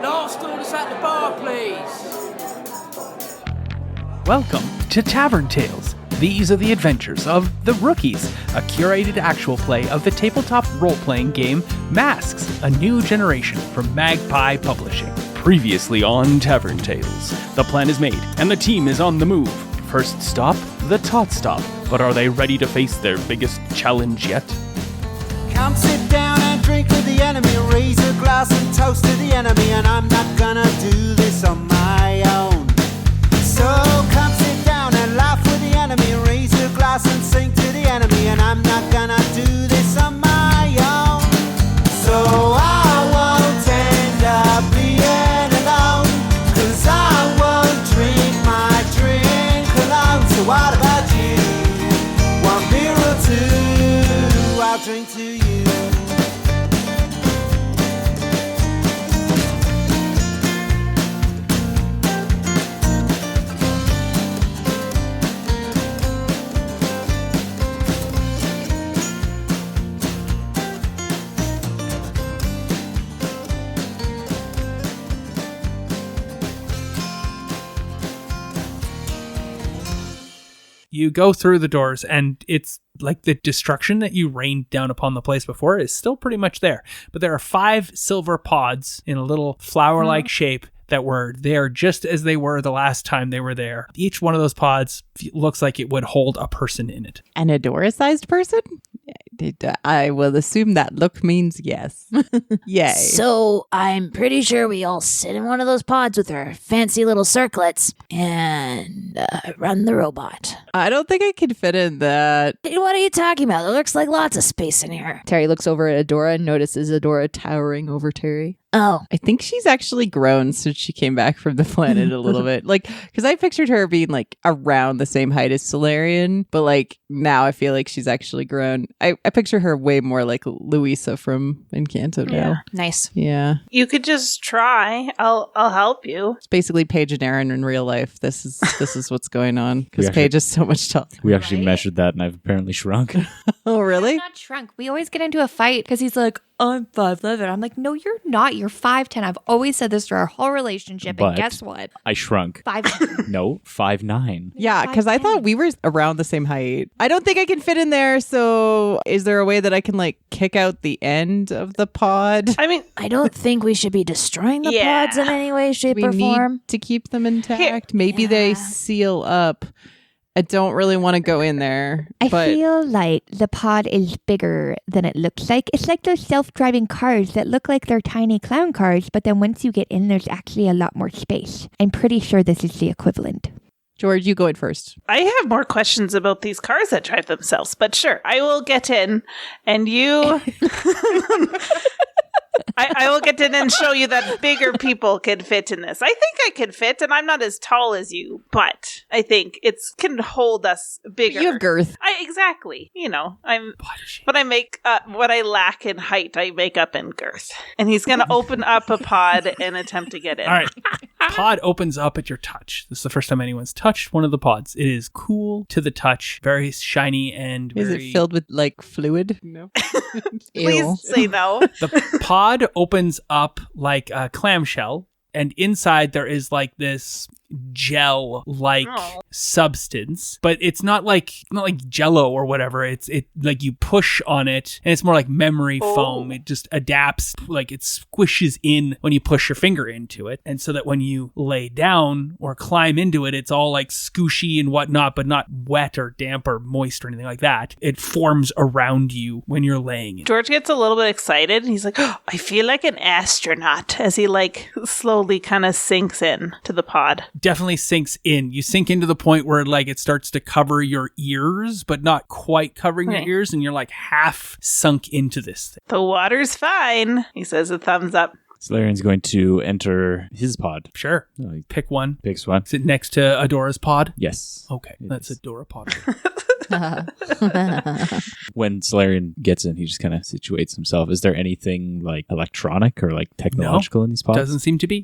Last orders at the bar, please. Welcome to Tavern Tales. These are the adventures of The Rookies, a curated actual play of the tabletop role-playing game Masks, a new generation from Magpie Publishing. Previously on Tavern Tales, the plan is made and the team is on the move. First stop, the Tot Stop. But are they ready to face their biggest challenge yet? Come sit down and drink with the enemy, raise a glass and toast to the enemy, and I'm not gonna do this on my own. So come sit down and laugh with the enemy, raise a glass and sing to the enemy, and I'm not gonna do this on my own. So I won't end up being alone, 'cause I won't drink my drink alone. So what about you? One beer or two, I'll drink to you. You go through the doors, and it's like the destruction that you rained down upon the place before is still pretty much there. But there are 5 silver pods in a little flower-like shape that were there just as they were the last time they were there. Each one of those pods looks like it would hold a person in it. An Adora-sized person? I will assume that look means yes. Yay. So I'm pretty sure we all sit in one of those pods with our fancy little circlets and run the robot. I don't think I can fit in that. What are you talking about? It looks like lots of space in here. Terry looks over at Adora and notices Adora towering over Terry. Oh. I think she's actually grown since she came back from the planet a little bit. Like, because I pictured her being like around the same height as Solarian, but like now I feel like she's actually grown. I picture her way more like Louisa from Encanto now. Nice. Yeah. You could just try. I'll help you. It's basically Paige and Aaron in real life. This is what's going on because Paige is so much taller. We actually measured that, and I've apparently shrunk. Oh, really? I'm not shrunk. We always get into a fight because he's like, I'm 5'11". I'm like, no, you're not. You're 5'10". I've always said this through our whole relationship. But and guess what? I shrunk. 5'9". No, 5'9". Yeah, because I thought we were around the same height. I don't think I can fit in there. So is there a way that I can like kick out the end of the pod? I mean, I don't think we should be destroying the Yeah. pods in any way, shape, We or need form. to keep them intact. Maybe they Yeah. seal up. I don't really want to go in there. I but feel like the pod is bigger than it looks like. It's like those self-driving cars that look like they're tiny clown cars, but then once you get in, there's actually a lot more space. I'm pretty sure this is the equivalent. George, you go in first. I have more questions about these cars that drive themselves, but sure, I will get in, and you... I will get in and show you that bigger people can fit in this. I think I can fit, and I'm not as tall as you, but I think it can hold us bigger. You have girth. Exactly. You know, what I lack in height, I make up in girth. And he's going to open up a pod and attempt to get in. All right. Pod opens up at your touch. This is the first time anyone's touched one of the pods. It is cool to the touch, very shiny and Is very... it filled with like fluid? No. Please say no. The pod opens up like a clamshell, and inside there is like this gel-like substance, but it's not like Jello or whatever. It like you push on it, and it's more like memory foam. It just adapts, like it squishes in when you push your finger into it, and so that when you lay down or climb into it, it's all like scooshy and whatnot, but not wet or damp or moist or anything like that. It forms around you when you're laying in it. George gets a little bit excited, and he's like, oh, I feel like an astronaut, as he like slowly kind of sinks in to the pod. Definitely sinks in. You sink into the point where like it starts to cover your ears, but not quite covering your ears, and you're like half sunk into this thing. The water's fine, he says, a thumbs up. Solarian's going to enter his pod. Sure. He Pick one. picks one. Is it next to Adora's pod? Yes. Okay, It that's is. Adora pod. When Solarian gets in, he just kind of situates himself. Is there anything like electronic or like technological in these pods? Doesn't seem to be.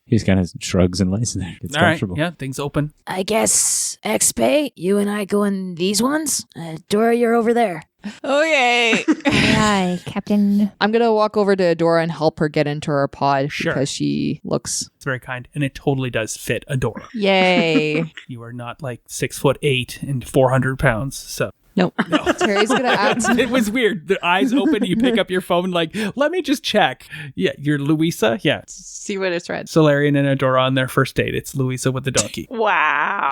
He just kind of shrugs and lays in there. It's All right. comfortable. Yeah, things open. I guess, XP, you and I go in these ones? Dora, you're over there. Okay. Aye, Captain. I'm going to walk over to Adora and help her get into her pod Sure. because she looks... It's very kind. And it totally does fit Adora. Yay. You are not like 6'8" and 400 pounds. So Nope. Terry's going to act... it was weird. The eyes open. You pick up your phone like, let me just check. Yeah, you're Louisa. Yeah. See what it's read. Solarian and Adora on their first date. It's Louisa with the donkey. Wow.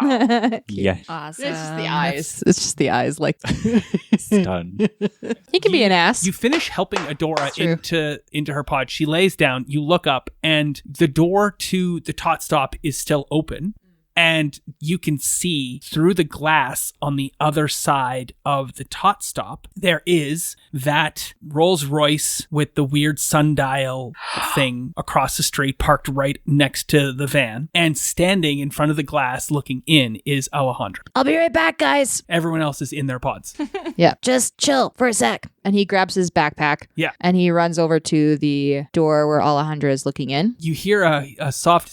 Yeah. Awesome. It's just the eyes. It's just the eyes. Like, Done. He can be an ass. You finish helping Adora into her pod. She lays down. You look up, and the door to the Tot Stop is still open. And you can see through the glass on the other side of the Tot Stop, there is that Rolls Royce with the weird sundial thing across the street parked right next to the van. And standing in front of the glass looking in is Alejandra. I'll be right back, guys. Everyone else is in their pods. Just chill for a sec. And he grabs his backpack. Yeah. And he runs over to the door where Alejandra is looking in. You hear a soft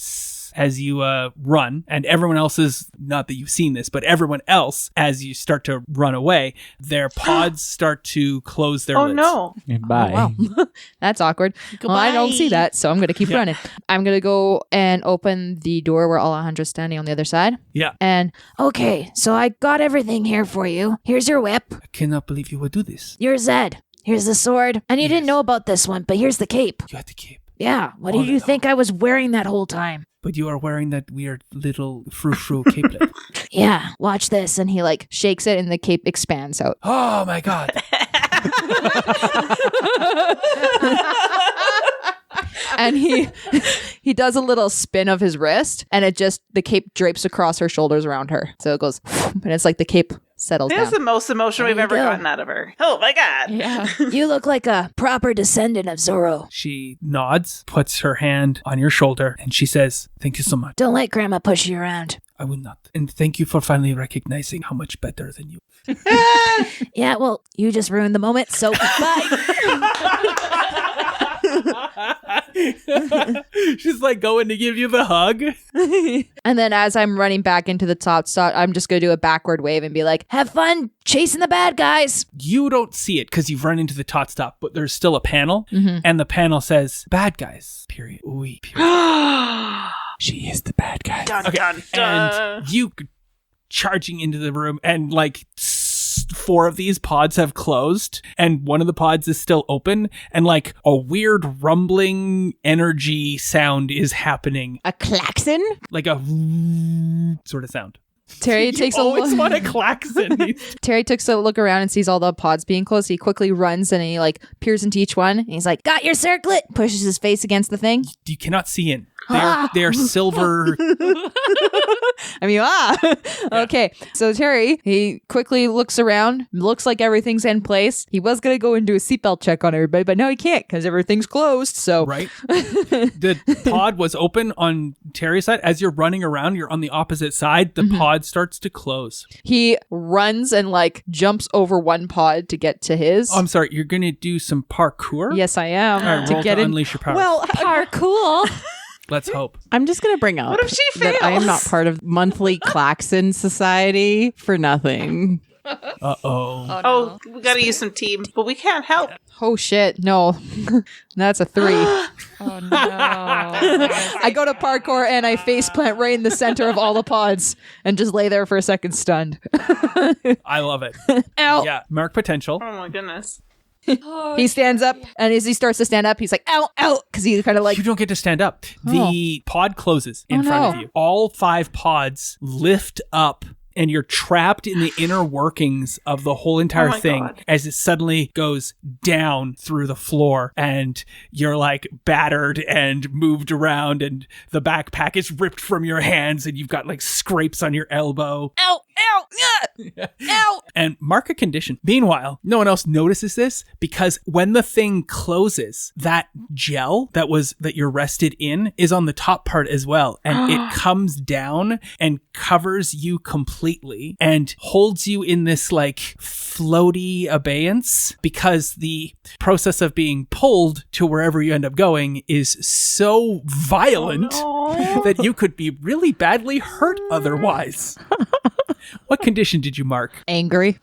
as you run, and everyone else is, not that you've seen this, but everyone else, as you start to run away, their pods start to close their lids. No. Bye. Wow. That's awkward. Well, I don't see that, so I'm going to keep running. I'm going to go and open the door where Alejandra's standing on the other side. Yeah. And Okay, so I got everything here for you. Here's your whip. I cannot believe you would do this. You're Zed. Here's the sword. And you didn't know about this one, but here's the cape. You had to keep. Yeah, what did you think I was wearing that whole time? But you are wearing that weird little frou-frou capelet. Yeah, watch this. and he like shakes it and the cape expands out. Oh my god. And he does a little spin of his wrist and it just, the cape drapes across her shoulders around her. So it goes, and it's like the cape settles That's down. the most emotion we've There ever you go. gotten out of her. Oh my god. Yeah. You look like a proper descendant of Zorro. She nods, puts her hand on your shoulder, and she says, "Thank you so much. Don't let Grandma push you around. I will not. And thank you for finally recognizing how much better than you." Yeah, well, you just ruined the moment, so bye. She's like going to give you the hug. And then as I'm running back into the Tot Stop, I'm just going to do a backward wave and be like, Have fun chasing the bad guys. You don't see it because you've run into the Tot Stop, but there's still a panel, and the panel says, "Bad guys, period. Oui, period." She is the bad guy. Dun, Okay, dun, dun. and you charging into the room, and like 4 of these pods have closed, and one of the pods is still open, and like a weird rumbling energy sound is happening, a klaxon? like a sort of sound. Terry takes a Always look. want a klaxon. Terry takes a look around and sees all the pods being closed. He quickly runs and he like peers into each one. And he's like, Got your circlet? pushes his face against the thing. You cannot see in. They're silver. I mean, Okay. So Terry, he quickly looks around, looks like everything's in place. He was going to go and do a seatbelt check on everybody, but now he can't because everything's closed. So Right? The pod was open on Terry's side. As you're running around, you're on the opposite side. The pod starts to close. he runs and like jumps over one pod to get to his. Oh, I'm sorry. You're going to do some parkour? Yes, I am. All right, roll to get to in. unleash your powers. Well, Cool. Let's hope. I'm just going to bring up What if she that I am not fails? part of monthly klaxon society for nothing. Uh-oh. Oh, we gotta use some team, but we can't help. Oh shit, no. That's a 3. Oh no. I go to parkour and I face plant right in the center of all the pods and just lay there for a second stunned. I love it. Ow. Yeah. Mark potential. Oh my goodness. He stands up and as he starts to stand up, he's like, ow, ow, because he kind of like, You don't get to stand up. The pod closes in Oh, front of no. you. All 5 pods lift up, and you're trapped in the inner workings of the whole entire Oh my thing God. as it suddenly goes down through the floor, and you're like battered and moved around, and the backpack is ripped from your hands, and you've got like scrapes on your elbow. ow, ow, ow. And mark a condition. Meanwhile, no one else notices this because when the thing closes, that gel that you're rested in is on the top part as well. And it comes down and covers you completely and holds you in this like floaty abeyance because the process of being pulled to wherever you end up going is so violent that you could be really badly hurt otherwise. What condition did you mark? Angry.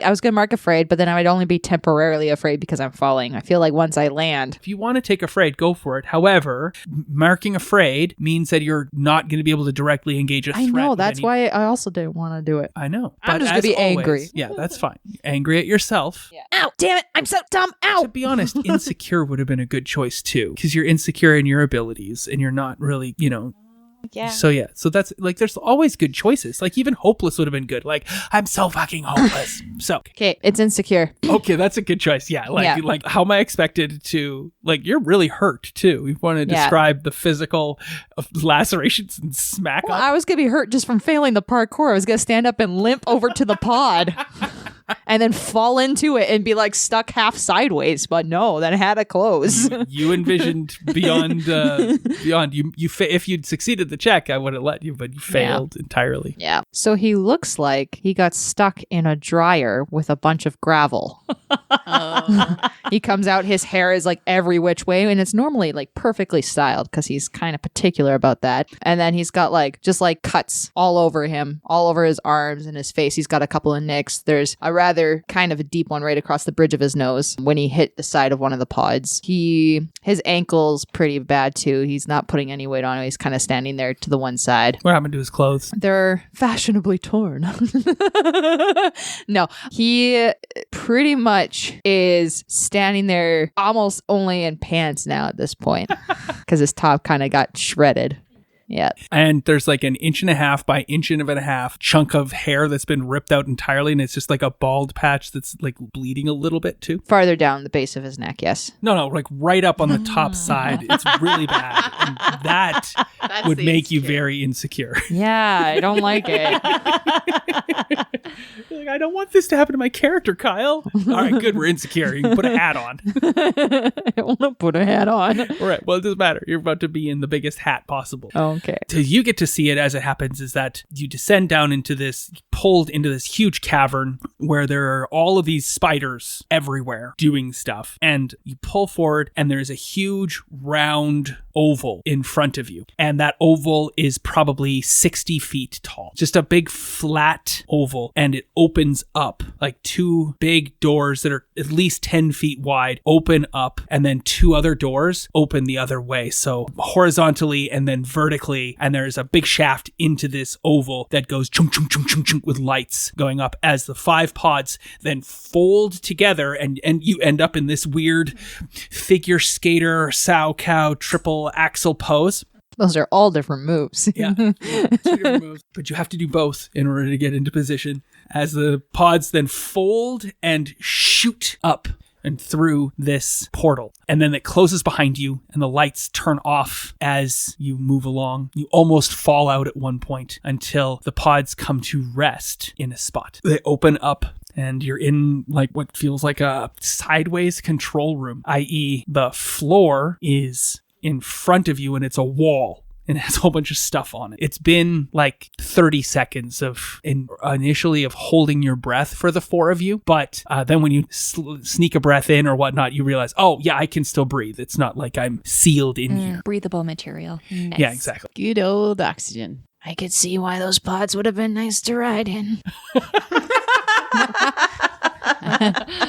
I was going to mark afraid, but then I would only be temporarily afraid because I'm falling. I feel like once I land. If you want to take afraid, go for it. However, marking afraid means that you're not going to be able to directly engage a threat. I know. with That's any- why I also didn't want to do it. I know. I'm But just gonna as be always- angry. Yeah, that's fine. Angry at yourself. Ow, damn it, I'm so dumb. To Ow. be honest, insecure would have been a good choice too, because you're insecure in your abilities and you're not really, Yeah. So that's like, there's always good choices. Like even hopeless would have been good. Like, I'm so fucking hopeless. So, Okay, it's insecure. okay, that's a good choice. Yeah. Like how am I expected to, like, you're really hurt too. We want to Yeah. describe the physical lacerations and smack Well, up. I was going to be hurt just from failing the parkour. I was going to stand up and limp over to the pod and then fall into it and be like stuck half sideways. But no, then I had to close. You envisioned beyond you. If you'd succeeded the check, I would have let you, but you failed entirely. Yeah. So he looks like he got stuck in a dryer with a bunch of gravel. He comes out, his hair is like every which way, and it's normally like perfectly styled because he's kind of particular about that. And then he's got like just like cuts all over him, all over his arms and his face. He's got a couple of nicks. There's a rather kind of a deep one right across the bridge of his nose when he hit the side of one of the pods. His ankle's pretty bad too. He's not putting any weight on it. He's kind of standing there to the one side. What happened to his clothes? They're fashionably torn. No, he pretty much is standing there almost only in pants now at this point because his top kind of got shredded. Yeah. And there's like 1.5 by 1.5 chunk of hair that's been ripped out entirely, and it's just like a bald patch that's like bleeding a little bit too. Farther down the base of his neck, yes. No, like right up on the top side. It's really bad. And that would make you very insecure. Yeah, I don't like it. You're like, I don't want this to happen to my character, Kyle. All right, good. We're insecure. You can put a hat on. I don't want to put a hat on. All right. Well, it doesn't matter. You're about to be in the biggest hat possible. Okay. So you get to see it as it happens is that you descend down into this, pulled into this huge cavern where there are all of these spiders everywhere doing stuff. And you pull forward and there's a huge round oval in front of you. And that oval is probably 60 feet tall. Just a big flat oval. And it opens up like two big doors that are at least 10 feet wide, open up, and then two other doors open the other way. So horizontally and then vertically. And there's a big shaft into this oval that goes chunk, chunk, chunk, chunk, chunk with lights going up as the 5 pods then fold together and you end up in this weird figure skater, sow cow, triple axel pose. Those are all different moves. Yeah. 2 different moves. But you have to do both in order to get into position as the pods then fold and shoot up and through this portal. And then it closes behind you and the lights turn off as you move along. You almost fall out at one point until the pods come to rest in a spot. They open up and you're in like what feels like a sideways control room, i.e. the floor is in front of you and it's a wall. And it has a whole bunch of stuff on it. It's been like 30 seconds of initially of holding your breath for the 4 of you. But then when you sneak a breath in or whatnot, you realize, oh, yeah, I can still breathe. It's not like I'm sealed in here. Breathable material. Nice. Yeah, exactly. Good old oxygen. I could see why those pods would have been nice to ride in.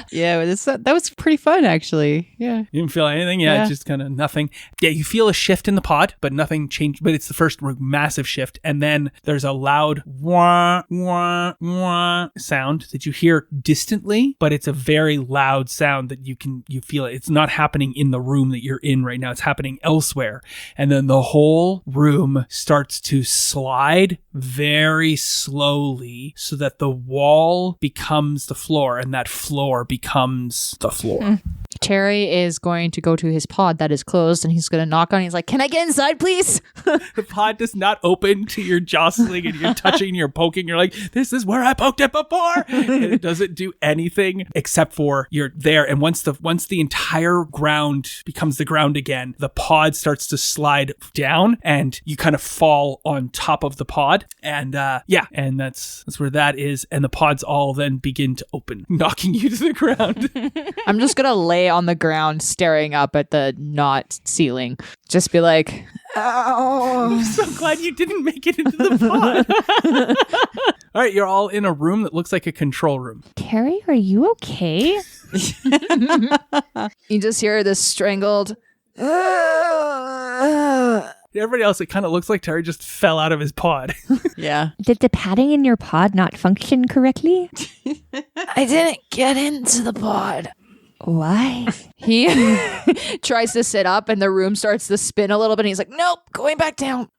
Yeah, that was pretty fun, actually. Yeah. You didn't feel anything? Yeah, it's just kind of nothing. Yeah, you feel a shift in the pod, but nothing changed. But it's the first massive shift. And then there's a loud wah, wah, wah sound that you hear distantly, but it's a very loud sound that you feel it. It's not happening in the room that you're in right now. It's happening elsewhere. And then the whole room starts to slide very slowly so that the wall becomes the floor and that floor becomes the floor. Terry is going to go to his pod that is closed and he's going to knock on it. He's like, can I get inside, please? The pod does not open to your jostling and you're touching, you're poking. You're like, this is where I poked it before. And it doesn't do anything except for you're there. And once the entire ground becomes the ground again, the pod starts to slide down and you kind of fall on top of the pod. And and that's where that is. And the pods all then begin to open, knocking you to the ground. I'm just going to lay on the ground staring up at the not ceiling. Just be like, oh. I'm so glad you didn't make it into the pod. All right, you're all in a room that looks like a control room. Terry, are you okay? You just hear this strangled. Everybody else, it kind of looks like Terry just fell out of his pod. Yeah. Did the padding in your pod not function correctly? I didn't get into the pod. Why? He tries to sit up and the room starts to spin a little bit. And he's like, nope, going back down.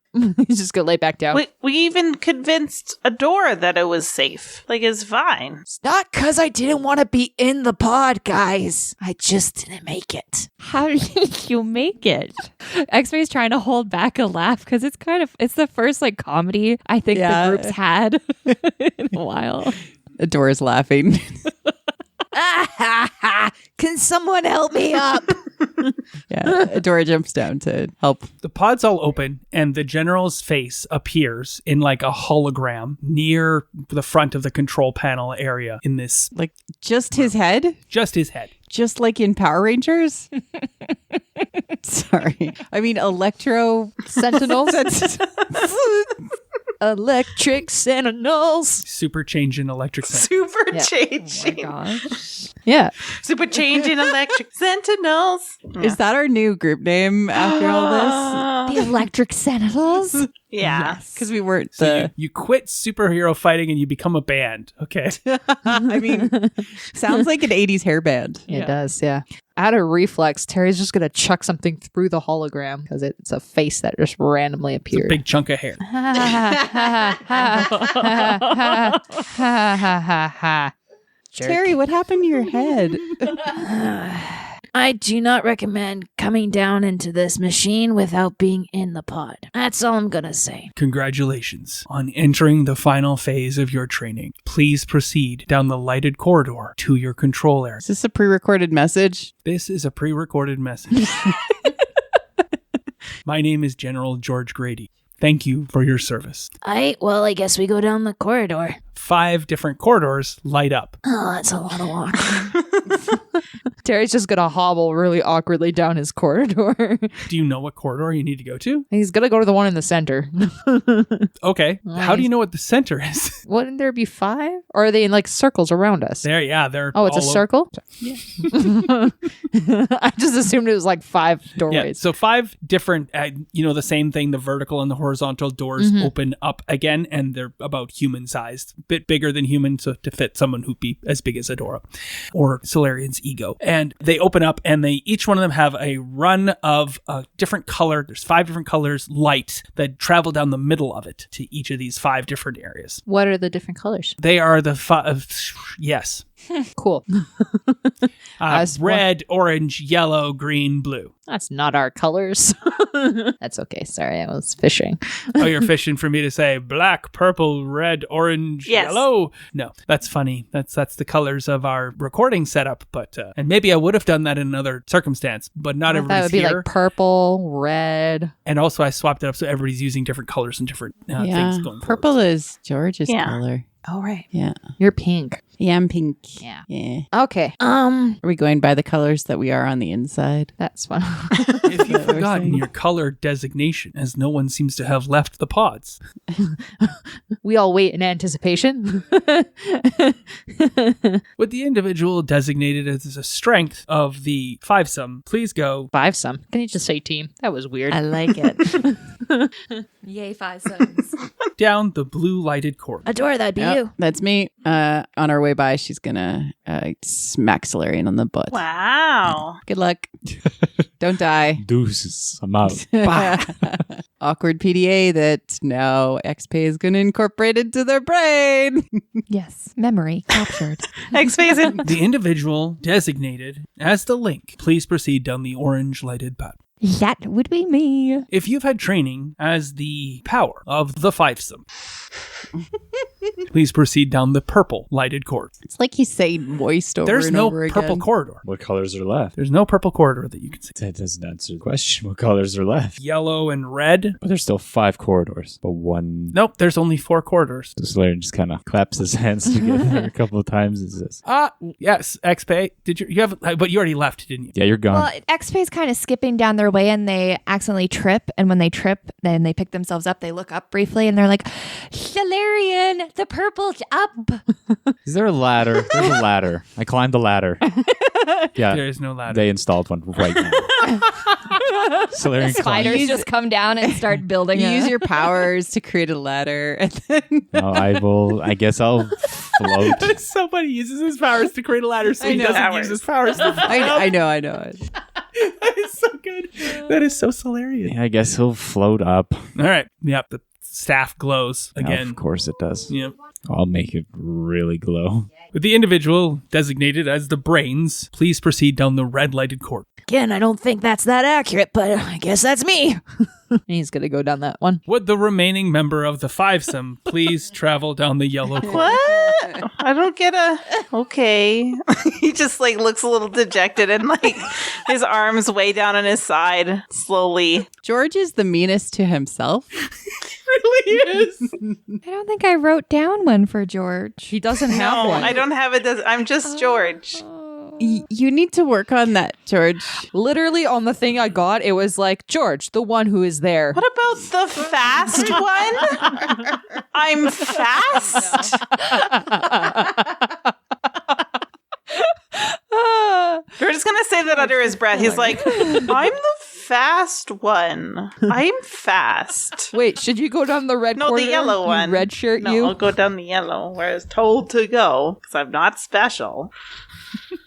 He's just going to lay back down. We even convinced Adora that it was safe. Like, it's fine. It's not because I didn't want to be in the pod, guys. I just didn't make it. How did you make it? X-Ray's trying to hold back a laugh because it's the first like comedy I think the group's had in a while. Adora's laughing. Can someone help me up? Yeah, Adora jumps down to help. The pod's all open, and the general's face appears in like a hologram near the front of the control panel area in this, Like, just his head? just his head. Just like in Power Rangers? Sorry. I mean, Electro Sentinels. Electric Sentinels. Super change in electric sense. Super Yeah. changing. Gosh. Yeah. Super changing electric sentinels. Is that our new group name after all this? The Electric Sentinels? Yeah. Because we weren't So the. you quit superhero fighting and you become a band. Okay. I mean, sounds like an 80s hair band. It does, yeah. Out of reflex, Terry's just going to chuck something through the hologram because it's a face that just randomly It's a appeared. big chunk of hair. Terry, what happened to your head? I do not recommend coming down into this machine without being in the pod. That's all I'm gonna say. Congratulations on entering the final phase of your training. Please proceed down the lighted corridor to your control area. Is this a pre-recorded message? This is a pre-recorded message. My name is General George Grady. Thank you for your service. I guess we go down the corridor. 5 different corridors light up. Oh, that's a lot of walk. Terry's just going to hobble really awkwardly down his corridor. Do you know what corridor you need to go to? He's going to go to the one in the center. Okay. How do you know what the center is? Wouldn't there be 5? Or are they in like circles around us? They're Oh, it's a all over- circle? Yeah. I just assumed it was like 5 Yeah, doorways. so 5 different, the same thing, the vertical and the horizontal doors open up again, and they're about human-sized, a bit bigger than human, so to fit someone who'd be as big as Adora, or Solarian's ego. And they open up, and each one of them have a run of a different color. There's 5 different colors, light, that travel down the middle of it to each of these 5 different areas. What are the different colors? They are the 5, yes. Cool. As Red, orange, yellow, green, blue. That's not our colors. That's okay. Sorry, I was fishing. Oh, you're fishing for me to say black, purple, red, orange, Yes. yellow. No, that's funny. That's the colors of our recording setup. But and maybe I would have done that in another circumstance, but not That everybody's would be here. like purple, red. And also, I swapped it up so everybody's using different colors and different things going. Purple forward. is George's Yeah. color. Oh, right. Yeah. You're pink. Yeah, I'm pink. Yeah. Yeah. Okay. Are we going by the colors that we are on the inside? That's fun. If you've what we're forgotten saying. your color designation, as no one seems to have left the pods. We all wait in anticipation. With the individual designated as a strength of the 5-some, please go 5-some. Can you just say team? That was weird. I like it. Yay, 5 sons. down the blue lighted corridor. Adora, that'd be you. That's me. On our way by, she's gonna smack Solarian on the butt. Wow. Good luck. Don't die. Deuces. I'm out. Awkward PDA that now XP is gonna incorporate into their brain. Yes, memory captured. X-Phasing. The individual designated as the link, please proceed down the orange lighted path. That would be me. If you've had training as the power of the 5-some, please proceed down the purple lighted corridor. It's like he's saying moist over There's and no over purple again. corridor. What colors are left? There's no purple corridor that you can see. That doesn't answer the question. What colors are left? Yellow and red. But there's still 5 corridors, but one. Nope, there's only 4 corridors. The Solarian just kind of claps his hands together a couple of times and says, Yes, XP. Did you have, but you already left, didn't you? "Yeah, you're gone." Well, XP's kind of skipping down their way and they accidentally trip. And when they trip, then they pick themselves up. They look up briefly and they're like, Solarian, The purple's up. Is there a ladder? There's a ladder. I climbed the ladder. Yeah. There is no ladder. They installed one right now. Solarian Spiders just come down and start building Use it. your powers to create a ladder. And then No, I guess I'll float. Somebody uses his powers to create a ladder, so I he know. doesn't use his powers to fly up. I know. That is so good. That is so Solarian. Yeah, I guess he'll float up. All right. Yep. The staff glows again. Of course it does. Yep. I'll make it really glow. With the individual designated as the brains, please proceed down the red lighted corridor. Again, I don't think that's that accurate, but I guess that's me. He's gonna go down that one. Would the remaining member of the fivesome please travel down the yellow corridor? What? I don't get a. Okay. He just like looks a little dejected and like his arms way down on his side slowly. George is the meanest to himself. Really is. I don't think I wrote down one for George. He doesn't have No, one. I don't have it. I'm just George. You need to work on that, George. Literally on the thing I got, it was like, George, the one who is there. What about the fast one? I'm fast. We're just gonna say that under his breath. He's like, I'm the fast one. I'm fast. Wait, should you go down the red No, corridor? the yellow You one. red shirt, No, you? I'll go down the yellow where I was told to go because I'm not special.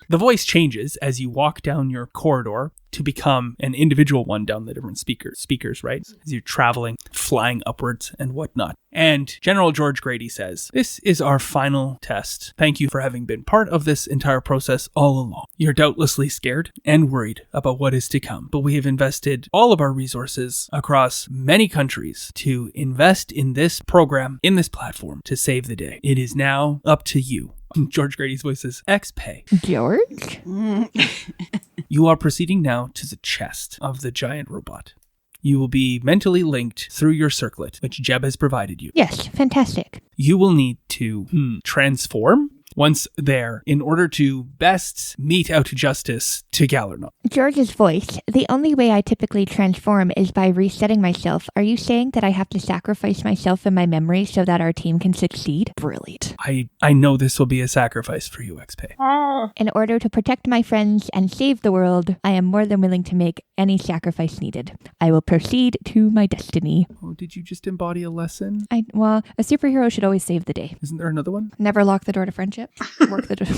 The voice changes as you walk down your corridor to become an individual one down the different speakers, right? As you're traveling, flying upwards and whatnot. And General George Grady says, "This is our final test. Thank you for having been part of this entire process all along. You're doubtlessly scared and worried about what is to come, but we have invested all of our resources across many countries to invest in this program, in this platform, to save the day. It is now up to you." George Grady's voice is X-Pay. George? You are proceeding now to the chest of the giant robot. You will be mentally linked through your circlet, which Jeb has provided you. Yes, fantastic. You will need to transform once there in order to best mete out justice to Galanon. George's voice. The only way I typically transform is by resetting myself. Are you saying that I have to sacrifice myself and my memory so that our team can succeed? Brilliant. I know this will be a sacrifice for you, XP. Oh, In order to protect my friends and save the world, I am more than willing to make any sacrifice needed. I will proceed to my destiny. Oh, did you just embody a lesson? Well, a superhero should always save the day. Isn't there another one? Never lock the door to friendship.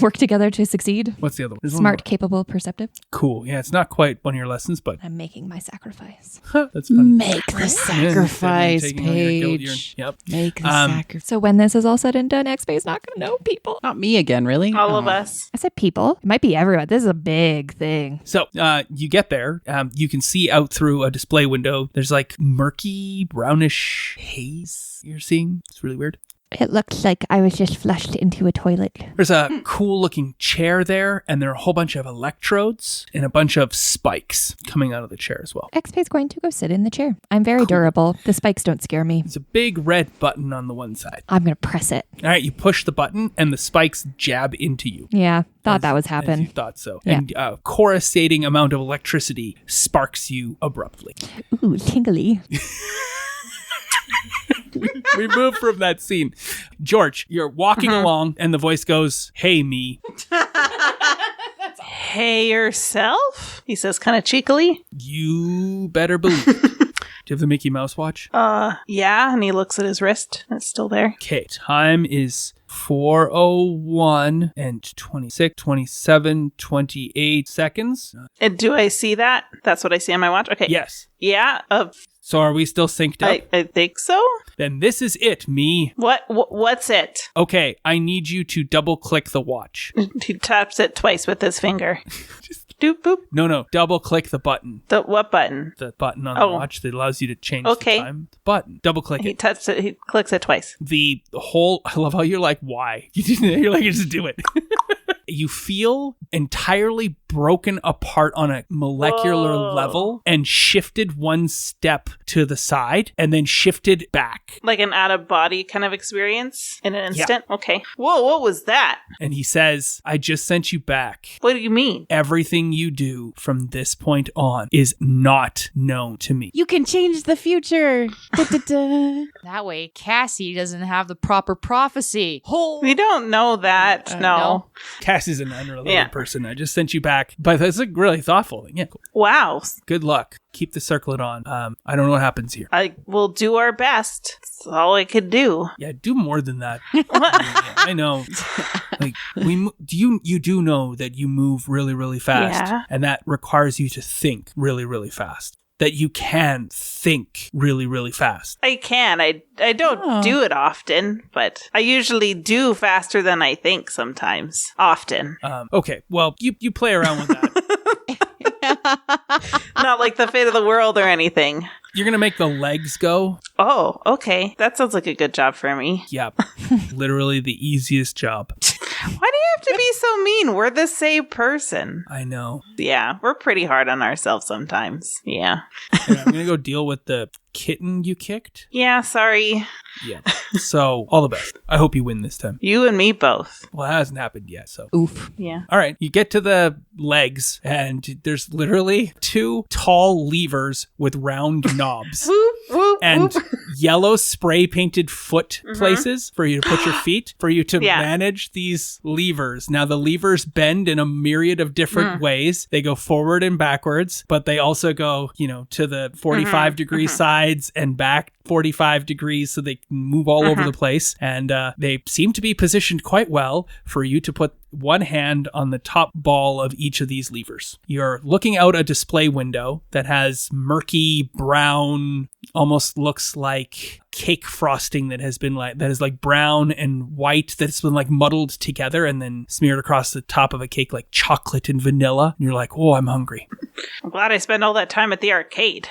Work together to succeed. What's the other one? There's one Smart, capable, perceptive. more. Cool. Yeah, it's not quite one of your lessons, but I'm making my sacrifice. that's funny. Make the sacrifice, Taking on your guilt, Paige. Yep. Make the Um, sacrifice. So when this is all said and done, XP's not going to know people. Not me again, really? all of Oh. us. I said people. It might be everyone. This is a big thing. So you get there. You can see out through a display window. There's like murky, brownish haze you're seeing. It's really weird. It looks like I was just flushed into a toilet. There's a cool looking chair there, and there are a whole bunch of electrodes and a bunch of spikes coming out of the chair as well. XP's going to go sit in the chair. I'm very durable. The spikes don't scare me. There's a big red button on the one side. I'm going to press it. All right, you push the button, and the spikes jab into you. Yeah, thought that was As you happen. thought so. Yeah. And a coruscating amount of electricity sparks you abruptly. Ooh, tingly. We move from that scene. George, you're walking along, and the voice goes, "Hey, me." Hey yourself? He says kind of cheekily. You better believe it. Do you have the Mickey Mouse watch? Yeah, and he looks at his wrist. It's still there. Okay, time is 4:01 and 26, 27, 28 seconds. And do I see that? That's what I see on my watch? Okay. Yes. Yeah, So are we still synced up? I think so. Then this is it, me. What's it? Okay, I need you to double click the watch. He taps it twice with his finger. Just doop boop. No, double click the button. The what button? The button on Oh. the watch that allows you to change Okay. the time. The button. Double click He it. taps it. He clicks it twice. The whole, I love how you're like, why? You're like, just do it. you feel entirely broken apart on a molecular level and shifted one step to the side and then shifted back. Like an out-of-body kind of experience in an instant? Yeah. Okay. Whoa, what was that? And he says, I just sent you back. What do you mean? Everything you do from this point on is not known to me. You can change the future. Da-da-da. That way, Cassie doesn't have the proper prophecy. We don't know that. No. Cassie's an unrelated person. I just sent you back. But that's like really thoughtful. Yeah. Cool. Wow. Good luck. Keep the circlet on. I don't know what happens here. I will do our best. That's all I could do. Yeah, do more than that. I know. Like you do know that you move really, really fast, and that requires you to think really, really fast. That you can think really, really fast. I can. I don't do it often, but I usually do faster than I think sometimes. Often. Okay, well, you play around with that. Not like the fate of the world or anything. You're going to make the legs go? Oh, okay. That sounds like a good job for me. Yep. Literally the easiest job. Why do you have to be so mean? We're the same person. I know. Yeah, we're pretty hard on ourselves sometimes. Yeah. And I'm going to go deal with the kitten you kicked. Yeah, sorry. Yeah. So, all the best. I hope you win this time. You and me both. Well, that hasn't happened yet, so. Oof. Yeah. All right. You get to the legs, and there's literally 2 tall levers with round knobs. Whoop, whoop, and whoop. yellow spray painted foot places for you to put your feet, for you to Yeah. manage these levers. Now, the levers bend in a myriad of different ways. They go forward and backwards, but they also go, to the 45 degree sides and back 45 degrees, so they can move all over the place. And they seem to be positioned quite well for you to put one hand on the top ball of each of these levers. You're looking out a display window that has murky brown, almost looks like cake frosting that is like brown and white, that's been like muddled together and then smeared across the top of a cake like chocolate and vanilla. And you're like, oh, I'm hungry. I'm glad I spent all that time at the arcade.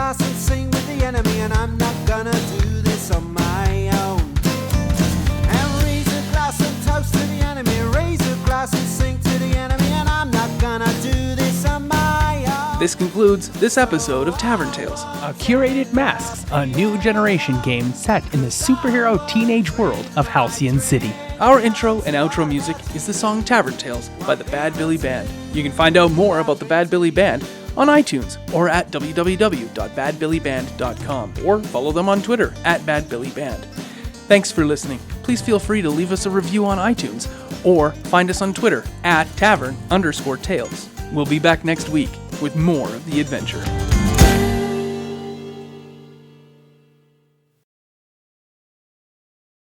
And sing with the enemy, and I'm not gonna do this on my own. And raise a glass and toast to the enemy, raise a glass and sing to the enemy, and I'm not gonna do this on my own. This concludes this episode of Tavern Tales, a curated masks, a new generation game set in the superhero teenage world of Halcyon City. Our intro and outro music is the song Tavern Tales by the Bad Billy Band. You can find out more about the Bad Billy Band on iTunes or at www.badbillyband.com, or follow them on Twitter at badbillyband. Thanks for listening. Please feel free to leave us a review on iTunes or find us on Twitter at tavern_tales. We'll be back next week with more of the adventure.